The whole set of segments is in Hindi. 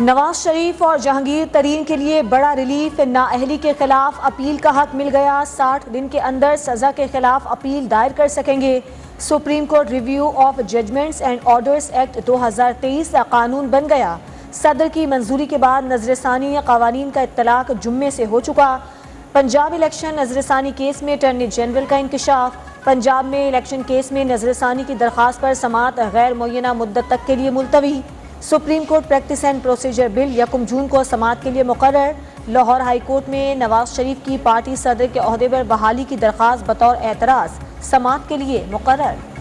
नवाज शरीफ और जहांगीर तरीन के लिए बड़ा रिलीफ। नाअहली के खिलाफ अपील का हक मिल गया। 60 दिन के अंदर सजा के खिलाफ अपील दायर कर सकेंगे। Supreme Court Review of Judgments and Orders Act 2023 का कानून बन गया। सदर की मंजूरी के बाद नजरसानी कवानीन का इत्तलाक जुम्मे से हो चुका। पंजाब इलेक्शन नजरसानी केस में अटॉर्नी जनरल का इंकशाफ। पंजाब में इलेक्शन केस में नजरसानी की दरख्वास्त पर समाअत गैर मुअय्यना मुद्दत तक के लिए मुलतवी। Supreme court practice and procedure bill 1 जून को समाअत के लिए मुकर्रर। लाहौर हाई कोर्ट में नवाज शरीफ की पार्टी सदर के ओहदे पर बहाली की दरख्वास्त बतौर एतराज़ समाअत के लिए मुकर्रर।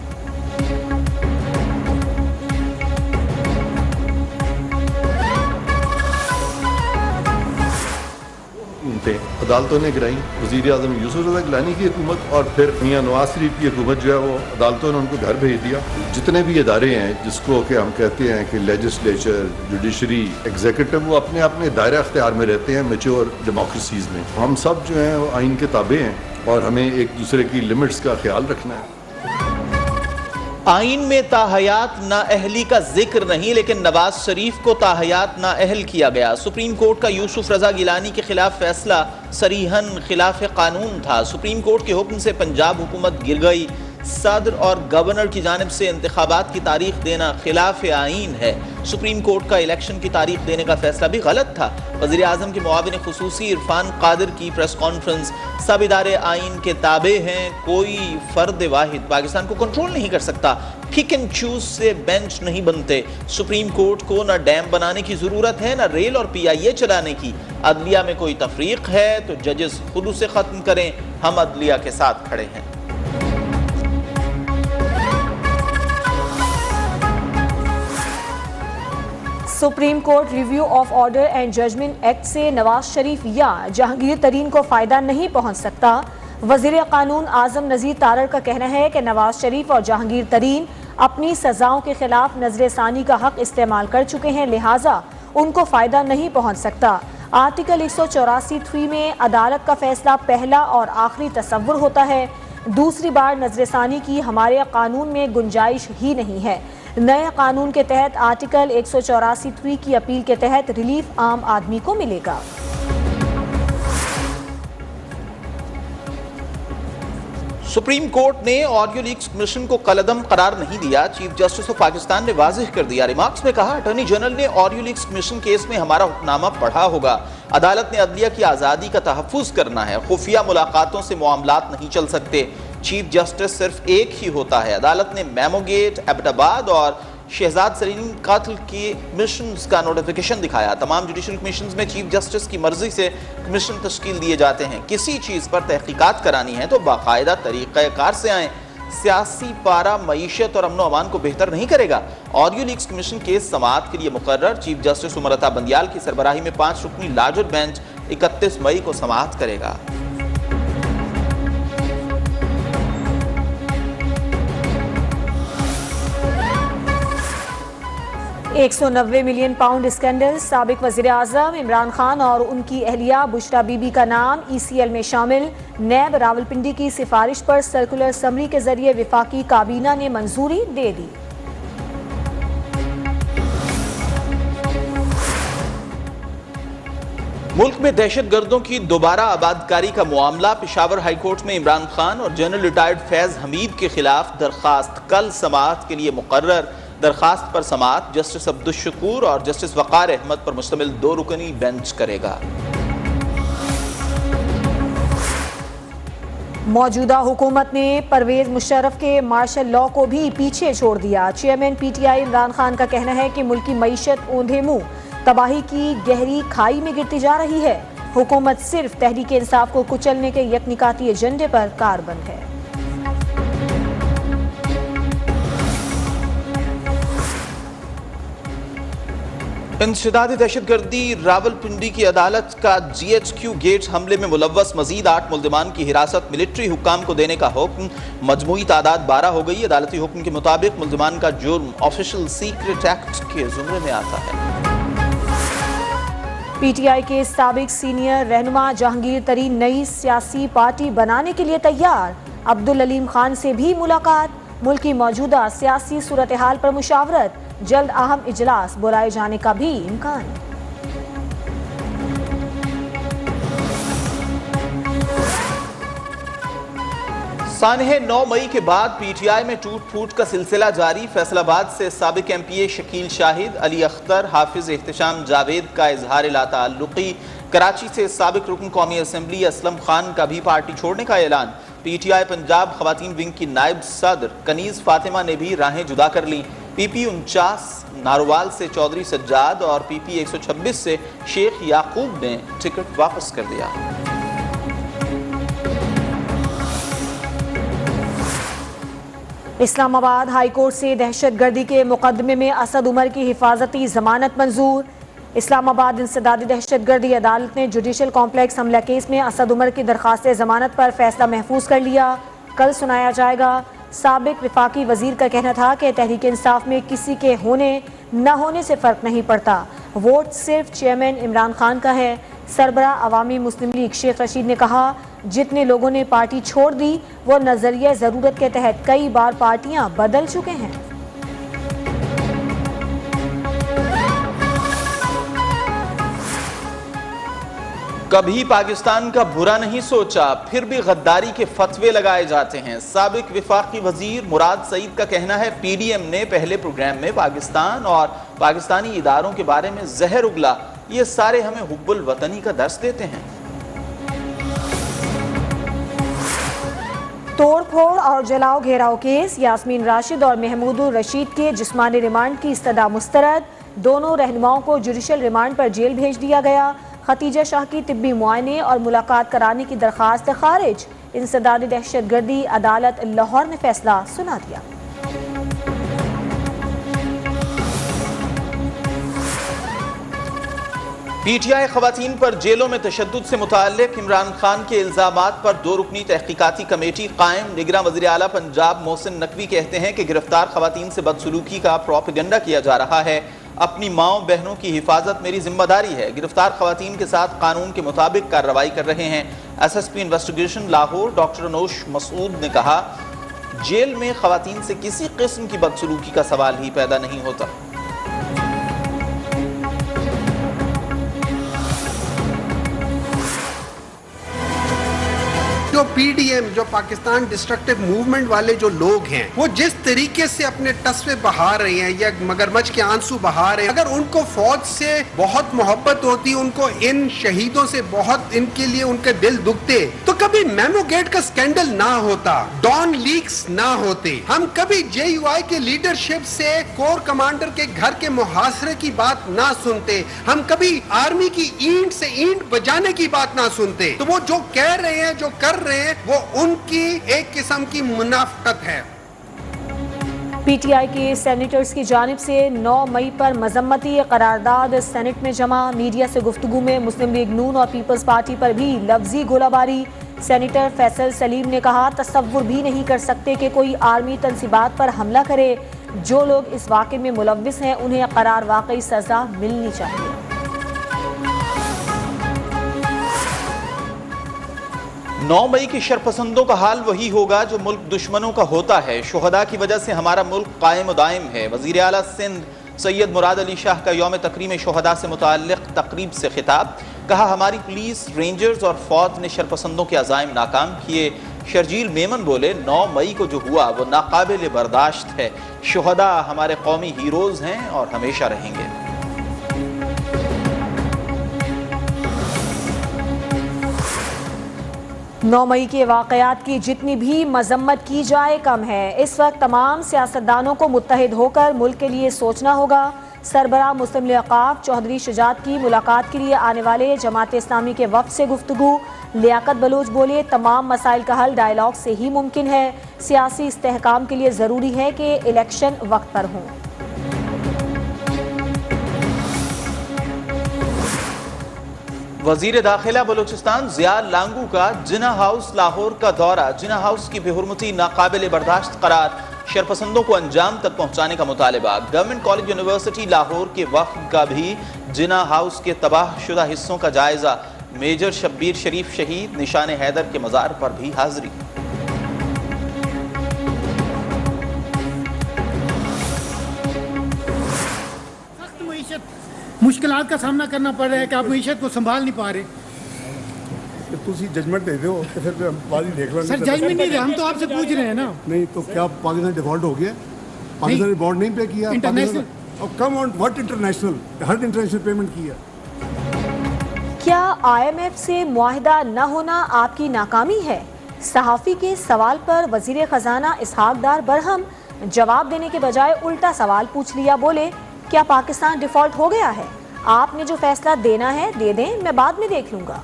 अदालतों ने गिराई। वज़ीर आज़म यूसुफ रज़ा गिलानी की हुकूमत और फिर मियां नवाज शरीफ की हुकूमत जो है वो अदालतों ने उनको घर भेज दिया। जितने भी इदारे हैं जिसको कि हम कहते हैं कि लेजिस्लेचर, जुडिशरी, एग्जीक्यूटिव, वो अपने अपने दायरा अख्तियार में रहते हैं मैच्योर डेमोक्रेसीज में। हम सब जो हैं वो आइन के ताबे हैं और हमें एक दूसरे की लिमिट्स का ख्याल रखना है। आइन में ताहयात नाअहली का जिक्र नहीं, लेकिन नवाज शरीफ को ताहयात नाअहल किया गया। सुप्रीम कोर्ट का यूसुफ रज़ा गिलानी के खिलाफ फैसला सरीहन खिलाफ कानून था। सुप्रीम कोर्ट के हुक्म से पंजाब हुकूमत गिर गई। सदर और गवर्नर की जानिब से इंतखाबात की तारीख देना खिलाफ आइन है। सुप्रीम कोर्ट का इलेक्शन की तारीख देने का फैसला भी गलत था। वज़ीर आज़म के मुआविन खुसूसी इरफान कादिर की प्रेस कॉन्फ्रेंस। सब इदारे आइन के ताबे हैं, कोई फर्द वाहिद पाकिस्तान को कंट्रोल नहीं कर सकता। पिक एंड चूज से बेंच नहीं बनते। सुप्रीम कोर्ट को न डैम बनाने की ज़रूरत है, न रेल और PIA चलाने की। अदलिया में कोई तफरीक है तो जजेस खुद उसे ख़त्म करें। हम अदलिया के साथ खड़े हैं। Supreme Court Review of Order and Judgment Act से नवाज शरीफ या जहांगीर तरीन को फायदा नहीं पहुंच सकता। वजीर कानून आजम नज़ीर तारड़ का कहना है कि नवाज शरीफ और जहांगीर तरीन अपनी सजाओं के खिलाफ नजरसानी का हक इस्तेमाल कर चुके हैं, लिहाजा उनको फायदा नहीं पहुंच सकता। आर्टिकल 184(3) में अदालत का फैसला पहला और आखिरी तसव्वुर होता है। दूसरी बार नजरसानी की हमारे कानून में गुंजाइश ही नहीं है। नए कानून के तहत आर्टिकल 184(3) की अपील के तहत रिलीफ आम आदमी को मिलेगा। सुप्रीम कोर्ट ने ऑडियो लीक्स कमीशन को कलअदम करार नहीं दिया। चीफ जस्टिस ऑफ पाकिस्तान ने वाज़ेह कर दिया। रिमार्क्स में कहा, अटॉर्नी जनरल ने ऑडियो लीक्स कमीशन केस में हमारा हुक्मनामा पढ़ा होगा। अदालत ने अदलिया की आज़ादी का तहफ़्फ़ुज़ करना है। खुफिया मुलाकातों से मामलात नहीं चल सकते। चीफ जस्टिस सिर्फ एक ही होता है। अदालत ने मेमोगेट, एबटाबाद और शहजाद सलीम कातिल के कमीशंस का नोटिफिकेशन दिखाया। तमाम जुडिशल कमीशंस में चीफ जस्टिस की मर्जी से कमीशन तश्कील दिए जाते हैं। किसी चीज़ पर तहकीकात करानी है तो बाकायदा तरीक़ाकार से आएँ। सियासी पारा मईशत और अमन अमान को बेहतर नहीं करेगा। ऑडियो लीक्स कमीशन केस समाअत के लिए मुकर्रर। चीफ जस्टिस उमर अता बंदियाल की सरबराही में 5 रुकनी लार्जर बेंच 31 मई को समाअत करेगा। 190 मिलियन पाउंड स्कैंडल। साबिक वज़ीर आज़म इमरान खान और उनकी अहलिया बुशरा बीबी का नाम ECL में शामिल। नैब रावलपिंडी की सिफारिश पर सर्कुलर समरी के जरिए विफाकी काबीना ने मंजूरी दे दी। मुल्क में दहशत गर्दों की दोबारा आबादकारी का मामला। पेशावर हाई कोर्ट में इमरान खान और जनरल रिटायर्ड फैज हमीद के खिलाफ दरखास्त कल समाअत के लिए मुकर्रर। दरखास्त पर समाअत जस्टिस अब्दुल शकूर और जस्टिस वक़ार अहमद पर मुश्तमिल 2 रुकनी बेंच करेगा। मौजूदा हुकूमत ने परवेज मुशर्रफ के मार्शल लॉ को भी पीछे छोड़ दिया। चेयरमैन PTI इमरान खान का कहना है कि मुल्क की मईशत औंधे मुंह तबाही की गहरी खाई में गिरती जा रही है। हुकूमत सिर्फ तहरीक इंसाफ को कुचलने के यकनिकाती एजेंडे पर कारबंद है। इंसदादी दहशतगर्दी। रावलपिंडी की अदालत का GHQ गेट्स हमले में मुलव्वस मजीद 8 मुल्ज़िमान की हिरासत मिलिट्री हुक्काम को देने का हुक्म। मजमूई तादाद 12 हो गई। अदालती हुक्म के मुताबिक मुल्ज़िमान का जुर्म ऑफिशियल सीक्रेट एक्ट के ज़ुमरे में आता है। PTI के साबिक सीनियर रहनुमा जहांगीर तरीन नई सियासी पार्टी बनाने के लिए तैयार। अब्दुल अलीम खान से भी मुलाकात। मुल्क की मौजूदा सियासी सूरत हाल पर मुशावरत। जल्द अहम इजलास बुलाए जाने का भी इम्कान। सानहे 9 मई के बाद पीटीआई में टूट फूट का सिलसिला जारी। फैसलाबाद से साबिक एमपीए शकील शाहिद, अली अख्तर, हाफिज एहतशाम जावेद का इजहार लाताल्लुकी। कराची से साबिक रुकन कौमी असम्बली असलम खान का भी पार्टी छोड़ने का ऐलान। पीटीआई पंजाब खवातीन विंग की नायब सदर कनीज फातिमा ने भी राहें जुदा कर ली। पीपी 49 नारोवाल से चौधरी सज्जाद और पीपी 126 से शेख याकूब ने टिकट वापस कर दिया। इस्लामाबाद हाई कोर्ट से दहशतगर्दी के मुकदमे में असद उमर की हिफाजती जमानत मंजूर। इस्लामाबाद इंसदादी दहशतगर्दी अदालत ने जुडिशल कॉम्प्लेक्स हमला केस में असद उमर की दरखास्त जमानत पर फैसला महफूज कर लिया। कल सुनाया जाएगा। साबिक विफाकी वजीर का कहना था कि तहरीक इंसाफ में किसी के होने न होने से फ़र्क नहीं पड़ता, वोट सिर्फ चेयरमैन इमरान खान का है। सरबरा अवामी मुस्लिम लीग शेख रशीद ने कहा, जितने लोगों ने पार्टी छोड़ दी वो नजरिया ज़रूरत के तहत कई बार पार्टियां बदल चुके हैं। कभी पाकिस्तान का बुरा नहीं सोचा, फिर भी गद्दारी के फतवे लगाए जाते हैं। साबिक विफाकी वजीर मुराद सईद का कहना है, पीडीएम ने पहले प्रोग्राम में पाकिस्तान और पाकिस्तानी इदारों के बारे में जहर उगला। ये सारे हमें हुब्बुल वतनी का दर्स देते हैं। तोड़ फोड़ और जलाओ घेराव केस, यास्मीन राशिद और महमूदुर रशीद के जिस्मानी रिमांड की इस्तदा मुस्तरद। दोनों रहनुमाओं को जुडिशल रिमांड पर जेल भेज दिया गया। खतीजा शाह की तिब्बी मुआयने और मुलाकात कराने की दरखास्त खारिज। इंसदादी दहशतगर्दी अदालत लाहौर ने फैसला सुना दिया। पीटीआई खवातीन पर जेलों में तशद्दुद से मुताल्लिक इमरान खान के इल्जामात पर 2 रुकनी तहकीकाती कमेटी कायम। निगरां वज़ीर आला पंजाब मोहसिन नकवी कहते हैं कि गिरफ्तार खवातीन से बदसलूकी का प्रोपेगेंडा किया जा रहा है। अपनी माओ बहनों की हिफाजत मेरी जिम्मेदारी है। गिरफ्तार खवातीन के साथ कानून के मुताबिक कार्रवाई कर रहे हैं। SSP investigation Lahore doctor Anosh Masood ने कहा, जेल में खवातीन से किसी किस्म की बदसलूकी का सवाल ही पैदा नहीं होता। जो पीडीएम, जो पाकिस्तान डिस्ट्रक्टिव मूवमेंट वाले जो लोग हैं, वो जिस तरीके से अपने तस्वे बहा रहे हैं या मगरमच्छ के आंसू बहा रहे हैं, अगर उनको फौज से बहुत मोहब्बत होती, उनको इन शहीदों से बहुत, इनके लिए उनके दिल दुखते, तो कभी मेमोगेट का स्कैंडल ना होता, डॉन लीक्स ना होते, हम कभी जेयूआई के लीडरशिप से कोर कमांडर के घर के मुहासरे की बात ना सुनते, हम कभी आर्मी की ईंट से ईंट बजाने की बात ना सुनते। तो वो जो कह रहे हैं, जो कर रहे हैं, वो उनकी एक किस्म की मुनाफकत है। पीटीआई के सेनेटर्स की जानिब से 9 मई पर मजम्मती करारदाद सेनेट में जमा। मीडिया से गुफ्तगू में मुस्लिम लीग नून और पीपल्स पार्टी पर भी लफ्जी गोलाबारी। सेनेटर फैसल सलीम ने कहा, तसव्वुर भी नहीं कर सकते कि कोई आर्मी तंसीबात पर हमला करे। जो लोग इस वाक़े में मुलव्विस हैं उन्हें करार वाकई सजा मिलनी चाहिए। 9 मई के शरपसंदों का हाल वही होगा जो मुल्क दुश्मनों का होता है। शुहदा की वजह से हमारा मुल्क कायम दायम है। वज़ीर आला सिंध सैयद मुराद अली शाह का यौम तकरीम शुहदा से मुताल्लिक़ तकरीब से खिताब। कहा, हमारी पुलिस, रेंजर्स और फौज ने शरपसंदों के अज़ाइम नाकाम किए। शर्जील मेमन बोले, 9 मई को जो हुआ वो नाकाबिल बर्दाश्त है। शुहदा हमारे कौमी हीरोज़ हैं और हमेशा रहेंगे। 9 मई के वाक़यात की जितनी भी मजम्मत की जाए कम है। इस वक्त तमाम सियासतदानों को मुत्तहिद होकर मुल्क के लिए सोचना होगा। सरबराह मुस्लिम लीग औक़ाफ़ चौधरी शुजात की मुलाकात के लिए आने वाले जमात इस्लामी के वफ़द से गुफ्तगू। लियाकत बलूच बोले, तमाम मसाइल का हल डायलॉग से ही मुमकिन है। सियासी इस्तेहकाम के लिए ज़रूरी है कि इलेक्शन वक्त पर हों। वज़ीर दाखिला बलूचिस्तान ज़िया लांगू का जिना हाउस लाहौर का दौरा। जिना हाउस की बेहुरमती नाकाबिल बर्दाश्त करार। शरपसंदों को अंजाम तक पहुँचाने का मुतालबा। गवर्नमेंट कॉलेज यूनिवर्सिटी लाहौर के वफ़द का भी जिना हाउस के तबाह शुदा हिस्सों का जायज़ा। मेजर शब्बीर शरीफ शहीद निशान हैदर के मज़ार पर भी हाज़री। मुश्किलात का सामना करना पड़ रहा है कि आप मीशत को संभाल नहीं पा रहे। कि तुसी जजमेंट दे दो तो फिर हम बात ही देख लेंगे। सर जजमेंट नहीं, हम तो आपसे पूछ रहे हैं ना। नहीं तो क्या पाकिस्तान डिफॉल्ट हो गया? पाकिस्तान ने बॉन्ड नहीं पे किया, इंटरनेशनल। अब come on what international, her international payment किया। क्या IMF से मुआहिदा न होना आपकी नाकामी है? सहाफ़ी के सवाल पर वज़ीर ख़जाना इसहाक डार बरहम जवाब देने के बजाय उल्टा सवाल पूछ लिया। बोले, क्या पाकिस्तान डिफ़ॉल्ट हो गया है? आपने जो फैसला देना है दे दें, मैं बाद में देख लूँगा।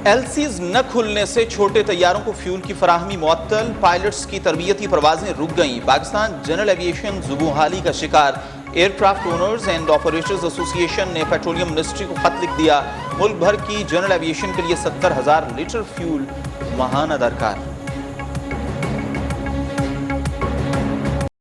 LCs न खुलने से छोटे तैयारों को फ्यूल की फराहमी मुअत्तल, पायलट्स की तरबियती परवाजें रुक गईं। पाकिस्तान जनरल एविएशन ज़ुबूहाली का शिकार। Aircraft owners and operators association ने पेट्रोलियम मिनिस्ट्री को खत लिख दिया। मुल्क भर की जनरल एविएशन के लिए 70,000 लीटर फ्यूल माहाना दरकार।